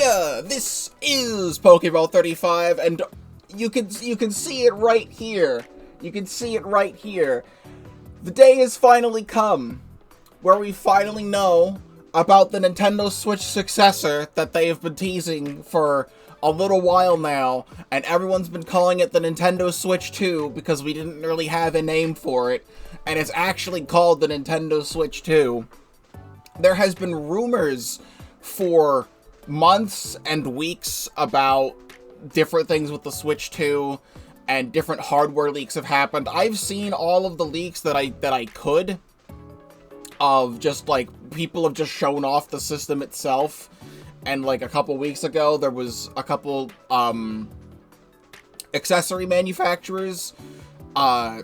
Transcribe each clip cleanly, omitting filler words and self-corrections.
Heya! This is Pokéball35, and you can see it right here. You can see it right here. The day has finally come, where we finally know about the Nintendo Switch successor that they have been teasing for a little while now, and everyone's been calling it the Nintendo Switch 2 because we didn't really have a name for it, and it's actually called the Nintendo Switch 2. There has been rumors for months and weeks about different things with the Switch 2, and different hardware leaks have happened. I've seen all of the leaks that I could, of just like people have just shown off the system itself. And like a couple weeks ago, there was a couple accessory manufacturers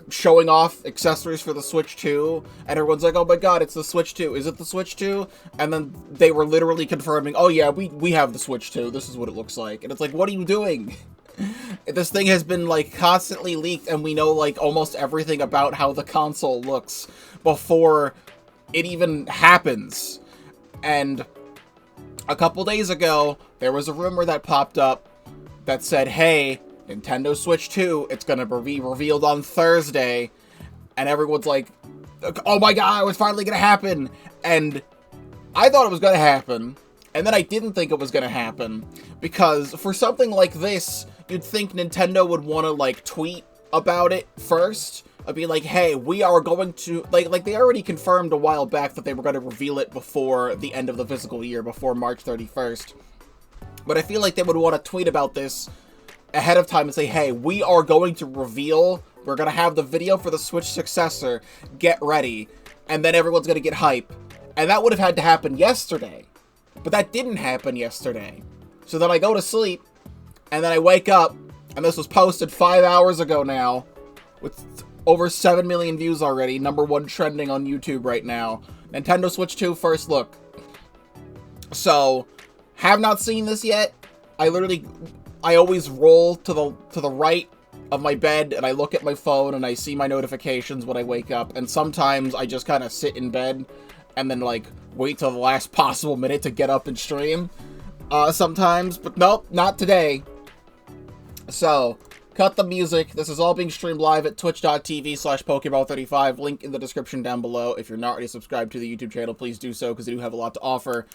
showing off accessories for the Switch 2, and everyone's like, oh my god, it's the Switch 2. Is it the Switch 2? And then they were literally confirming, oh yeah, we have the Switch 2. This is what it looks like. And it's like, what are you doing? This thing has been like constantly leaked, and we know like almost everything about how the console looks before it even happens. And a couple days ago, there was a rumor that popped up that said, hey, Nintendo Switch 2, it's gonna be revealed on Thursday. And everyone's like, oh my god, it's finally gonna happen. And I thought it was gonna happen, and then I didn't think it was gonna happen, because for something like this, you'd think Nintendo would want to like tweet about it first. I'd be like, hey, we are going to, like they already confirmed a while back that they were going to reveal it before the end of the fiscal year, before March 31st. But I feel like they would want to tweet about this ahead of time and say, hey, we are going to reveal, we're going to have the video for the Switch successor, get ready, and then everyone's going to get hype. And that would have had to happen yesterday. But that didn't happen yesterday. So then I go to sleep, and then I wake up, and this was posted 5 hours ago now, with over 7 million views already, #1 trending on YouTube right now. Nintendo Switch 2 first look. So, have not seen this yet. I always roll to the right of my bed, and I look at my phone, and I see my notifications when I wake up, and sometimes I just kind of sit in bed, and then, like, wait till the last possible minute to get up and stream. Sometimes, but nope, not today. So, cut the music. This is all being streamed live at twitch.tv/Pokéball35. Link in the description down below. If you're not already subscribed to the YouTube channel, please do so, because they do have a lot to offer.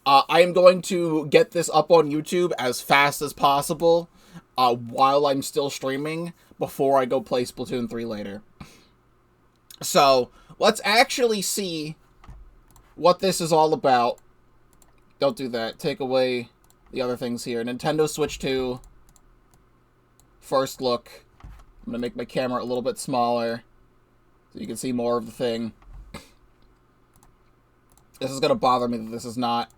I am going to get this up on YouTube as fast as possible while I'm still streaming, before I go play Splatoon 3 later. So, let's actually see what this is all about. Don't do that. Take away the other things here. Nintendo Switch 2. First look. I'm going to make my camera a little bit smaller so you can see more of the thing. This is going to bother me that this is not...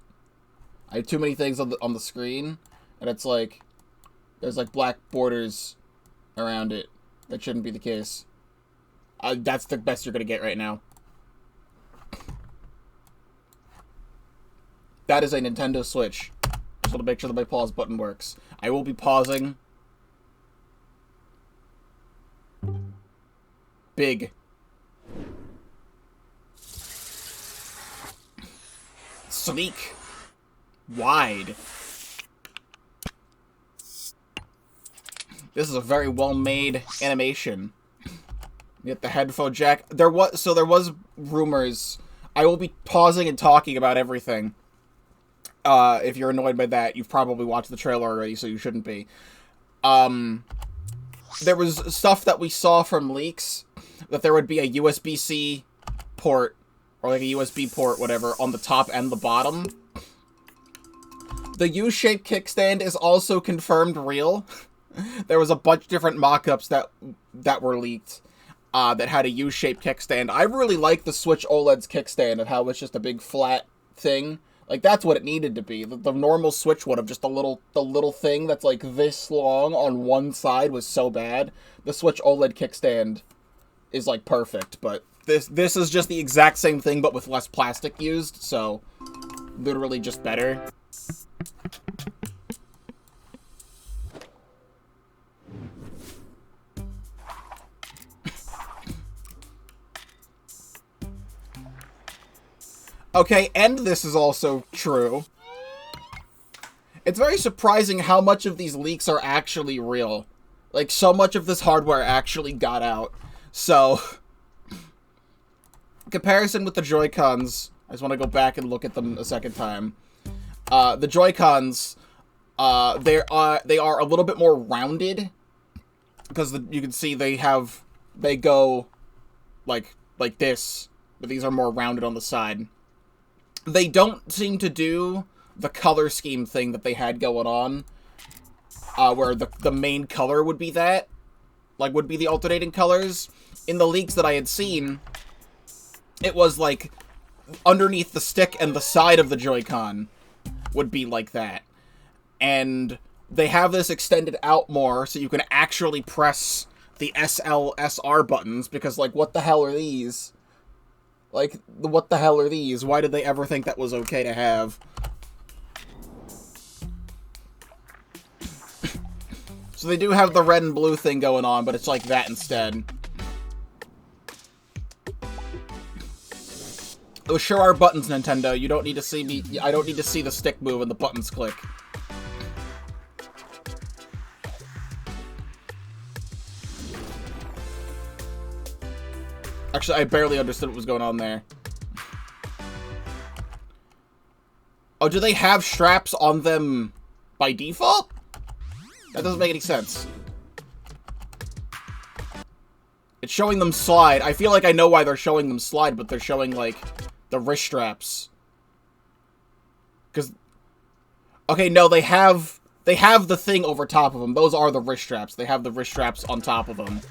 I have too many things on the screen, and it's like... There's like black borders around it. That shouldn't be the case. That's the best you're going to get right now. That is a Nintendo Switch. Just want to make sure that my pause button works. I will be pausing. Big. Sleek. Wide. This is a very well-made animation. You get the headphone jack. There was rumors. I will be pausing and talking about everything. If you're annoyed by that, you've probably watched the trailer already, so you shouldn't be. There was stuff that we saw from leaks, that there would be a USB-C port, or like a USB port, whatever, on the top and the bottom. The U-shaped kickstand is also confirmed real. There was a bunch of different mock-ups that were leaked, that had a U-shaped kickstand. I really like the Switch OLED's kickstand, of how it's just a big flat thing. Like, that's what it needed to be. The normal Switch would have just the little thing that's like this long on one side was so bad. The Switch OLED kickstand is like perfect, but this is just the exact same thing but with less plastic used, so literally just better. Okay, and this is also true. It's very surprising how much of these leaks are actually real. Like, so much of this hardware actually got out. So, comparison with the Joy-Cons, I just want to go back and look at them a second time. The Joy-Cons, they are a little bit more rounded, because you can see they go like this, but these are more rounded on the side. They don't seem to do the color scheme thing that they had going on, where the main color would be that, like, would be the alternating colors. In the leaks that I had seen, it was, like, underneath the stick and the side of the Joy-Con would be like that. And they have this extended out more, so you can actually press the SL, SR buttons, because, like, what the hell are these? Like, what the hell are these? Why did they ever think that was okay to have? So they do have the red and blue thing going on, but it's like that instead. Those sure are buttons, Nintendo. You don't need to see me. I don't need to see the stick move and the buttons click. Actually, I barely understood what was going on there. Oh, do they have straps on them by default? That doesn't make any sense. It's showing them slide. I feel like I know why they're showing them slide, but they're showing, like, the wrist straps. Because... Okay, no, they have the thing over top of them. Those are the wrist straps. They have the wrist straps on top of them.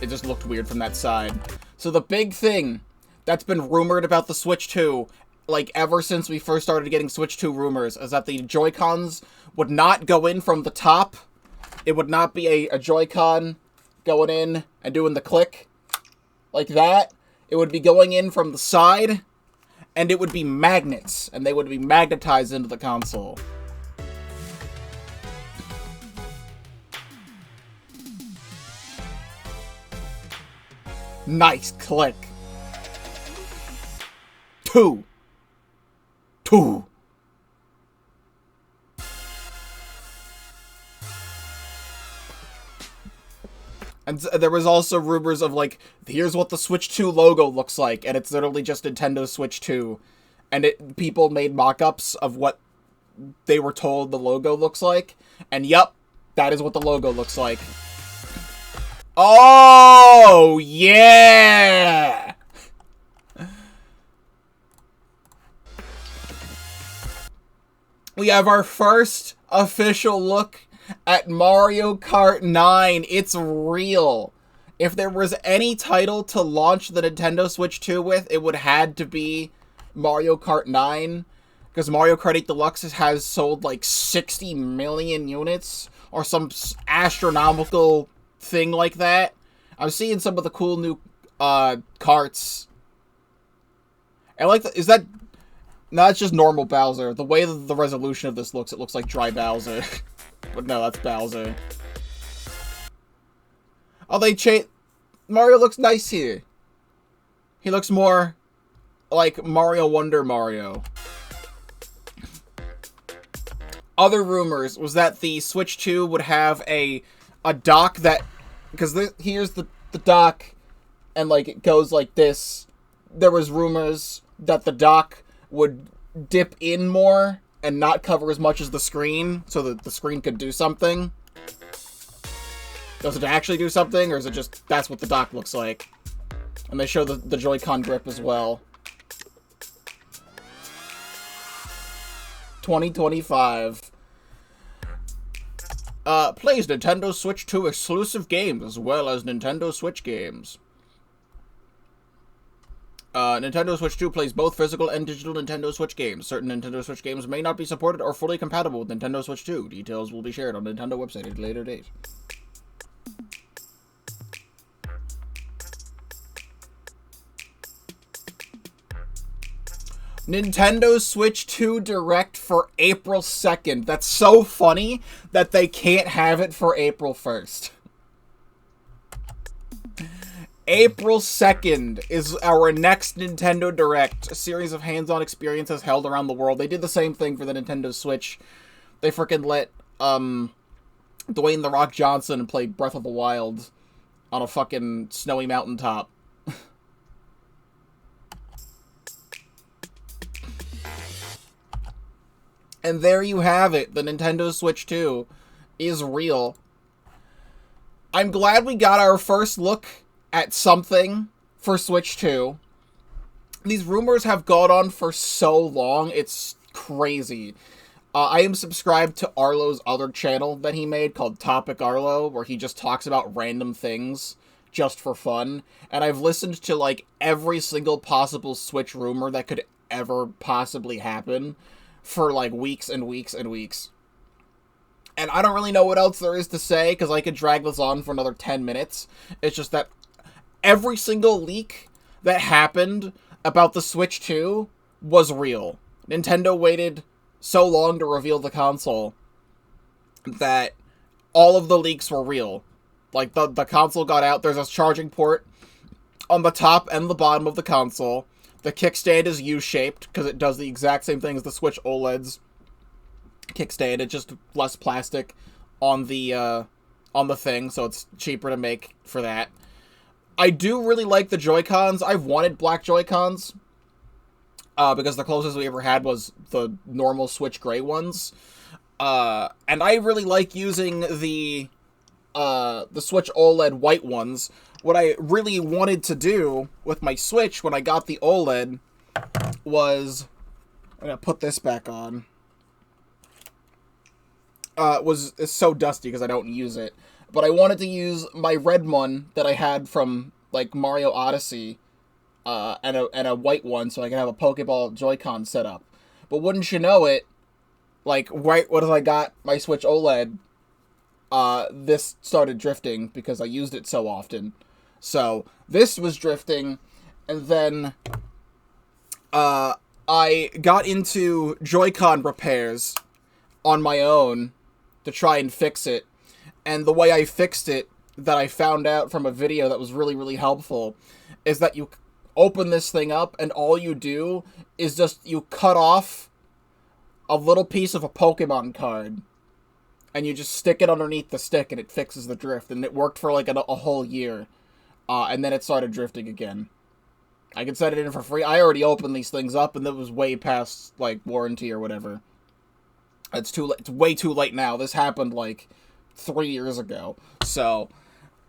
It just looked weird from that side. So the big thing that's been rumored about the Switch 2, like, ever since we first started getting Switch 2 rumors, is that the Joy-Cons would not go in from the top. It would not be a Joy-Con going in and doing the click like that. It would be going in from the side, and it would be magnets, and they would be magnetized into the console. Nice click. Two. And there was also rumors of, like, here's what the Switch 2 logo looks like, and it's literally just Nintendo Switch 2. And people made mock-ups of what they were told the logo looks like, and yup, that is what the logo looks like. Oh, yeah! We have our first official look at Mario Kart 9. It's real. If there was any title to launch the Nintendo Switch 2 with, it would had to be Mario Kart 9. Because Mario Kart 8 Deluxe has sold like 60 million units. Or some astronomical thing like that. I'm seeing some of the cool new carts. I like is that... No, it's just normal Bowser. The way the resolution of this looks, it looks like dry Bowser. But no, that's Bowser. Oh, Mario looks nice here. He looks more like Mario Wonder Mario. Other rumors was that the Switch 2 would have a dock that... Because here's the dock, and, like, it goes like this. There was rumors that the dock would dip in more and not cover as much as the screen, so that the screen could do something. Does it actually do something, or is it just that's what the dock looks like? And they show the Joy-Con grip as well. 2025. Plays Nintendo Switch 2 exclusive games as well as Nintendo Switch games. Nintendo Switch 2 plays both physical and digital Nintendo Switch games. Certain Nintendo Switch games may not be supported or fully compatible with Nintendo Switch 2. Details will be shared on the Nintendo website at a later date. Nintendo Switch 2 Direct for April 2nd. That's so funny that they can't have it for April 1st. April 2nd is our next Nintendo Direct. A series of hands-on experiences held around the world. They did the same thing for the Nintendo Switch. They freaking let, Dwayne The Rock Johnson play Breath of the Wild on a fucking snowy mountaintop. And there you have it. The Nintendo Switch 2 is real. I'm glad we got our first look at something for Switch 2. These rumors have gone on for so long, it's crazy. I am subscribed to Arlo's other channel that he made called Topic Arlo, where he just talks about random things just for fun. And I've listened to, like, every single possible Switch rumor that could ever possibly happen for, like, weeks and weeks and weeks. And I don't really know what else there is to say, because I could drag this on for another 10 minutes. It's just that every single leak that happened about the Switch 2 was real. Nintendo waited so long to reveal the console that all of the leaks were real. Like, the console got out, there's a charging port on the top and the bottom of the console. The kickstand is U-shaped, because it does the exact same thing as the Switch OLED's kickstand. It's just less plastic on the thing, so it's cheaper to make for that. I do really like the Joy-Cons. I've wanted black Joy-Cons, because the closest we ever had was the normal Switch gray ones. And I really like using the Switch OLED white ones. What I really wanted to do with my Switch when I got the OLED was... I'm gonna put this back on. It's so dusty because I don't use it. But I wanted to use my red one that I had from, like, Mario Odyssey, and a white one so I can have a Pokéball Joy-Con set up. But wouldn't you know it, like, right when I got my Switch OLED, this started drifting because I used it so often. So, this was drifting, and then, I got into Joy-Con repairs on my own to try and fix it. And the way I fixed it, that I found out from a video that was really, really helpful, is that you open this thing up, and all you do is just, you cut off a little piece of a Pokemon card, and you just stick it underneath the stick, and it fixes the drift. And it worked for, like, a whole year. And then it started drifting again. I could set it in for free. I already opened these things up, and it was way past, like, warranty or whatever. It's too late. It's way too late now. This happened, like, 3 years ago. So,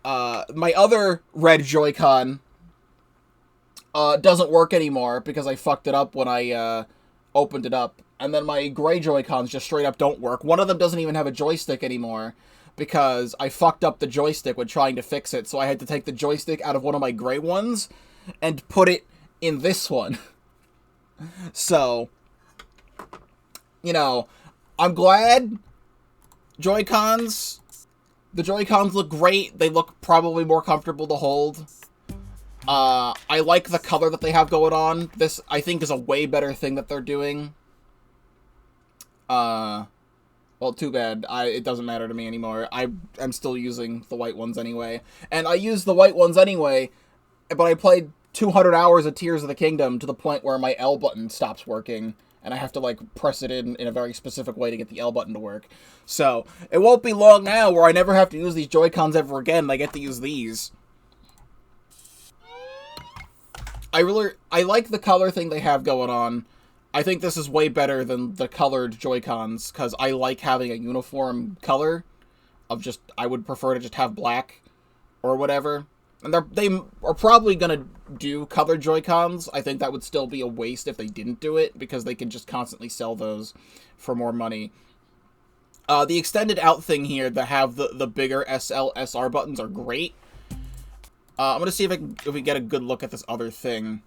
my other red Joy-Con doesn't work anymore because I fucked it up when I opened it up. And then my gray Joy-Cons just straight up don't work. One of them doesn't even have a joystick anymore because I fucked up the joystick when trying to fix it. So I had to take the joystick out of one of my gray ones and put it in this one. So, you know, I'm glad Joy-Cons... The Joy-Cons look great. They look probably more comfortable to hold. I like the color that they have going on. This, I think, is a way better thing that they're doing. Well, too bad. It doesn't matter to me anymore. I'm still using the white ones anyway. And I use the white ones anyway, but I played 200 hours of Tears of the Kingdom to the point where my L button stops working. And I have to, like, press it in a very specific way to get the L button to work. So, it won't be long now where I never have to use these Joy-Cons ever again, and I get to use these. I like the color thing they have going on. I think this is way better than the colored Joy-Cons, because I like having a uniform color of just, I would prefer to just have black or whatever. And they are probably going to do colored Joy-Cons. I think that would still be a waste if they didn't do it, because they can just constantly sell those for more money. The extended out thing here that have the bigger SL, SR buttons are great. I'm going to see if we get a good look at this other thing.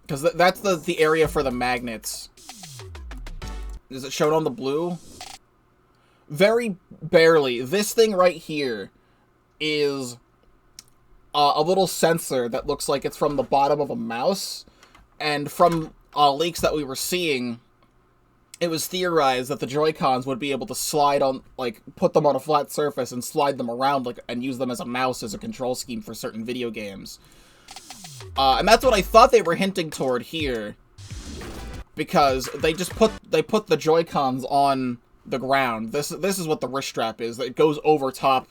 Because that's the area for the magnets. Is it shown on the blue? Very barely. This thing right here is... a little sensor that looks like it's from the bottom of a mouse, and from leaks that we were seeing, it was theorized that the Joy-Cons would be able to slide on, like, put them on a flat surface and slide them around, like, and use them as a mouse as a control scheme for certain video games. And that's what I thought they were hinting toward here, because they just put the Joy-Cons on the ground. This is what the wrist strap is. It goes over top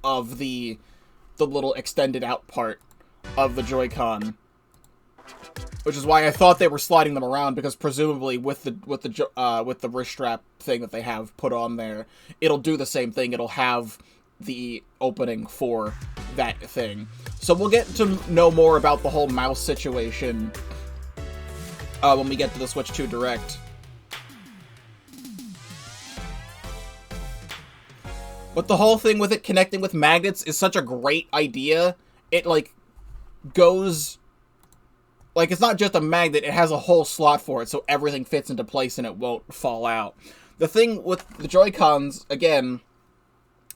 of the little extended out part of the Joy-Con. Which is why I thought they were sliding them around, because presumably with the wrist strap thing that they have put on there, it'll do the same thing. It'll have the opening for that thing. So we'll get to know more about the whole mouse situation when we get to the Switch 2 Direct. But the whole thing with it connecting with magnets is such a great idea. It, like, goes... Like, it's not just a magnet, it has a whole slot for it, so everything fits into place and it won't fall out. The thing with the Joy-Cons, again,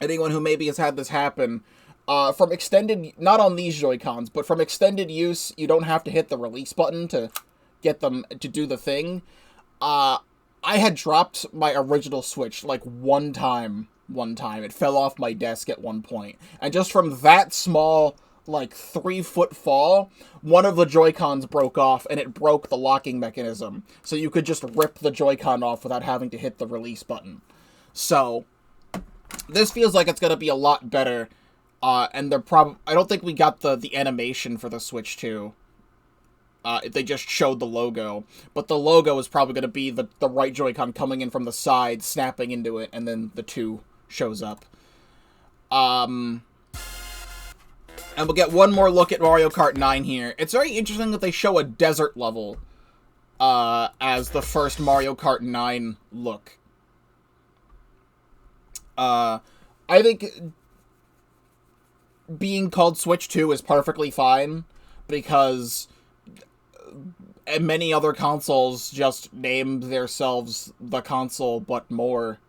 anyone who maybe has had this happen, from extended, not on these Joy-Cons, but from extended use, you don't have to hit the release button to get them to do the thing. I had dropped my original Switch, like, one time. It fell off my desk at one point. And just from that small... like 3-foot fall, one of the Joy-Cons broke off, and it broke the locking mechanism. So you could just rip the Joy-Con off without having to hit the release button. So, this feels like it's going to be a lot better, and I don't think we got the animation for the Switch 2. They just showed the logo. But the logo is probably going to be the right Joy-Con coming in from the side, snapping into it, and then the 2 shows up. And we'll get one more look at Mario Kart 9 here. It's very interesting that they show a desert level as the first Mario Kart 9 look. I think being called Switch 2 is perfectly fine, because many other consoles just named themselves the console but more.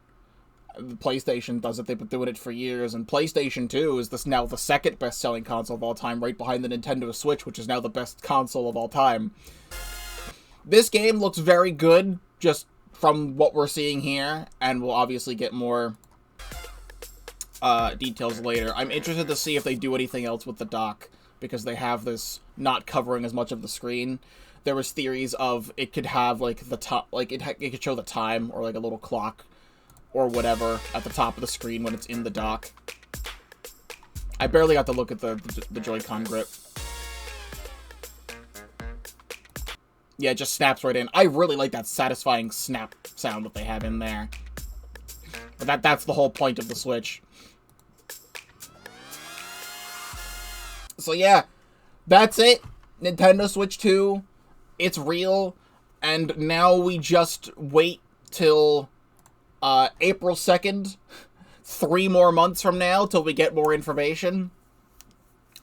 The PlayStation does it. They've been doing it for years, and PlayStation 2 is now the second best-selling console of all time, right behind the Nintendo Switch, which is now the best console of all time. This game looks very good, just from what we're seeing here, and we'll obviously get more details later. I'm interested to see if they do anything else with the dock, because they have this not covering as much of the screen. There was theories of it could have, like, the top, like, it could show the time, or, like, a little clock, or whatever, at the top of the screen when it's in the dock. I barely got to look at the Joy-Con grip. Yeah, it just snaps right in. I really like that satisfying snap sound that they have in there. But that's the whole point of the Switch. So yeah, that's it. Nintendo Switch 2. It's real. And now we just wait till... April 2nd, 3 more months from now till we get more information.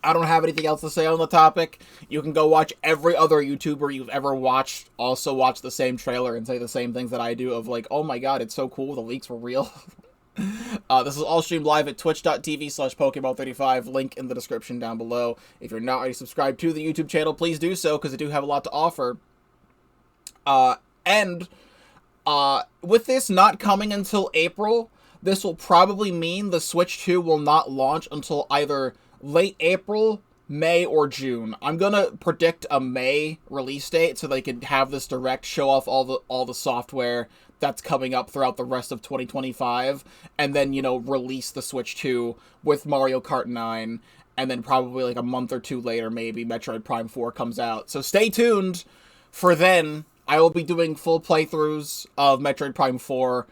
I don't have anything else to say on the topic. You can go watch every other YouTuber you've ever watched also watch the same trailer and say the same things that I do of like, oh my god, it's so cool, the leaks were real. This is all streamed live at twitch.tv/Pokéball35, link in the description down below. If you're not already subscribed to the YouTube channel, please do so, because I do have a lot to offer. With this not coming until April, this will probably mean the Switch 2 will not launch until either late April, May, or June. I'm gonna predict a May release date so they can have this direct, show off all the software that's coming up throughout the rest of 2025, and then, you know, release the Switch 2 with Mario Kart 9, and then probably like a month or two later, maybe, Metroid Prime 4 comes out. So stay tuned for then. I will be doing full playthroughs of Metroid Prime 4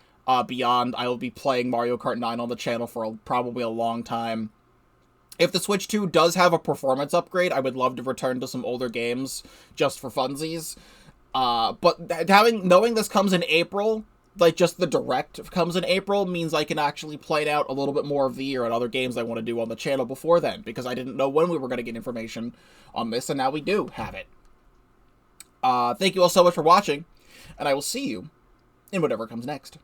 beyond. I will be playing Mario Kart 9 on the channel for probably a long time. If the Switch 2 does have a performance upgrade, I would love to return to some older games just for funsies. But knowing this comes in April, like just the Direct comes in April, means I can actually play it out a little bit more of the year and other games I want to do on the channel before then, because I didn't know when we were going to get information on this, and now we do have it. Thank you all so much for watching, and I will see you in whatever comes next.